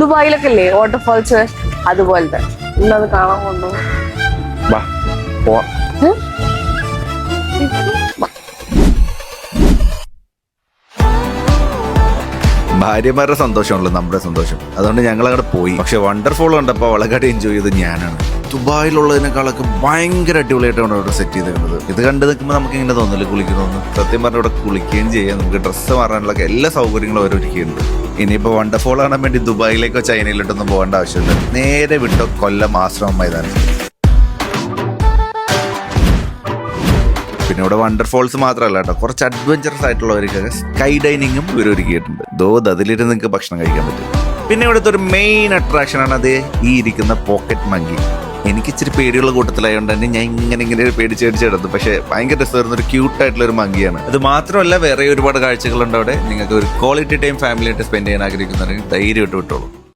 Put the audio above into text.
ദുബായിലൊക്കെ ഇല്ലേ വാട്ടർഫാൾസ് അതുപോലത്തെ ഇന്നത് കാണാൻ കൊണ്ടുപോകും. വാ പോവാം. ഭാര്യമാരുടെ സന്തോഷമാണല്ലോ നമ്മുടെ സന്തോഷം. അതുകൊണ്ട് ഞങ്ങൾ അവിടെ പോയി. പക്ഷെ വണ്ടർഫോൾ കണ്ടപ്പോൾ വളരെക്കാട് എൻജോയ് ചെയ്തത് ഞാനാണ്. ദുബായിലുള്ളതിനേക്കാളൊക്കെ ഭയങ്കര അടിപൊളിയായിട്ടാണ് അവിടെ സെറ്റ് ചെയ്തിരുന്നത്. ഇത് കണ്ടു നിൽക്കുമ്പോൾ നമുക്ക് ഇങ്ങനെ തോന്നില്ല കുളിക്കണമെന്ന്. സത്യം പറഞ്ഞാൽ ഇവിടെ കുളിക്കുകയും ചെയ്യാം, നമുക്ക് ഡ്രസ്സ് മാറാനുള്ള എല്ലാ സൗകര്യങ്ങളും അവർ ഒരുക്കിയിട്ടുണ്ട്. ഇനിയിപ്പോൾ വണ്ടർഫോൾ കാണാൻ വേണ്ടി ദുബായിലേക്കോ ചൈനയിലോട്ടൊന്നും പോകേണ്ട ആവശ്യമില്ല. നേരെ വിട്ടോ കൊല്ലം ആശ്രമം മൈതാനം. പിന്നെ ഇവിടെ വണ്ടർഫോൾസ് മാത്രമല്ല കേട്ടോ, കുറച്ച് അഡ്വഞ്ചറസ് ആയിട്ടുള്ളവർക്കൊക്കെ സ്കൈ ഡൈനിങ്ങും ഇവർ ഒരുക്കിയിട്ടുണ്ട്. അതിലിരുന്ന് നിങ്ങൾക്ക് ഭക്ഷണം കഴിക്കാൻ പറ്റും. പിന്നെ ഇവിടുത്തെ ഒരു മെയിൻ അട്രാക്ഷനാണ് അത് ഈ ഇരിക്കുന്ന പോക്കറ്റ് മങ്കി. എനിക്ക് ഇച്ചിരി പേടിയുള്ള കൂട്ടത്തിലായതുകൊണ്ട് തന്നെ ഞാൻ ഇങ്ങനെ പേടിച്ചെടുത്തു. പക്ഷേ ഭയങ്കര രസമായിരുന്ന ഒരു ക്യൂട്ടായിട്ടുള്ള ഒരു മങ്കിയാണ്. അത് മാത്രമല്ല വേറെ ഒരുപാട് കാഴ്ചകളുണ്ട് അവിടെ. നിങ്ങൾക്ക് ഒരു ക്വാളിറ്റി ടൈം ഫാമിലിയായിട്ട് സ്പെൻഡ് ചെയ്യാൻ ആഗ്രഹിക്കുന്നുണ്ടെങ്കിൽ ധൈര്യമായിട്ട് വിട്ടോളൂ.